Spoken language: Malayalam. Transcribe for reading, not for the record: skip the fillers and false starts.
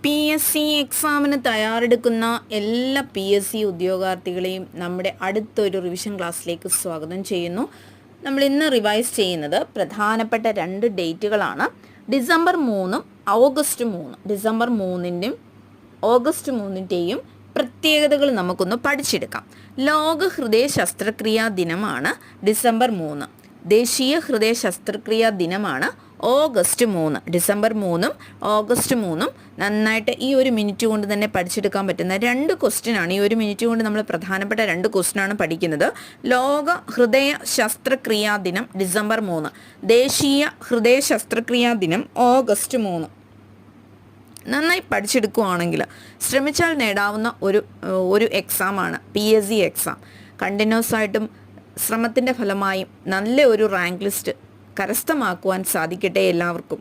PSC എക്സാമിന് തയ്യാറെടുക്കുന്ന എല്ലാ PSC ഉദ്യോഗാർത്ഥികളെയും നമ്മുടെ അടുത്തൊരു റിവിഷൻ ക്ലാസ്സിലേക്ക് സ്വാഗതം ചെയ്യുന്നു. നമ്മൾ ഇന്ന് റിവൈസ് ചെയ്യുന്നത് പ്രധാനപ്പെട്ട 2 ഡേറ്റുകളാണ്. December 3 August 3. ഡിസംബർ 3-ൻ്റെയും ഓഗസ്റ്റ് 3-ൻ്റെയും പ്രത്യേകതകൾ നമുക്കൊന്ന് പഠിച്ചെടുക്കാം. ലോക ഹൃദയ ശസ്ത്രക്രിയാ ദിനമാണ് ഡിസംബർ 3. ദേശീയ ഹൃദയ ശസ്ത്രക്രിയാ ദിനമാണ് ഓഗസ്റ്റ് 3. ഡിസംബർ 3-ഉം ഓഗസ്റ്റ് 3-ഉം നന്നായിട്ട് ഈ ഒരു മിനിറ്റ് കൊണ്ട് തന്നെ പഠിച്ചെടുക്കാൻ പറ്റുന്ന 2 ക്വസ്റ്റ്യനാണ്. ഈ ഒരു മിനിറ്റ് കൊണ്ട് നമ്മൾ പ്രധാനപ്പെട്ട 2 ക്വസ്റ്റ്യനാണ് പഠിക്കുന്നത്. ലോക ഹൃദയ ശസ്ത്രക്രിയാ ദിനം ഡിസംബർ 3, ദേശീയ ഹൃദയ ശസ്ത്രക്രിയാ ദിനം ഓഗസ്റ്റ് 3. നന്നായി പഠിച്ചെടുക്കുകയാണെങ്കിൽ ശ്രമിച്ചാൽ നേടാവുന്ന ഒരു എക്സാമാണ് PSC എക്സാം. കണ്ടിന്യൂസ് ആയിട്ടും ശ്രമത്തിൻ്റെ ഫലമായും നല്ല ഒരു റാങ്ക് ലിസ്റ്റ് കരസ്ഥമാക്കുവാൻ സാധിക്കട്ടെ എല്ലാവർക്കും.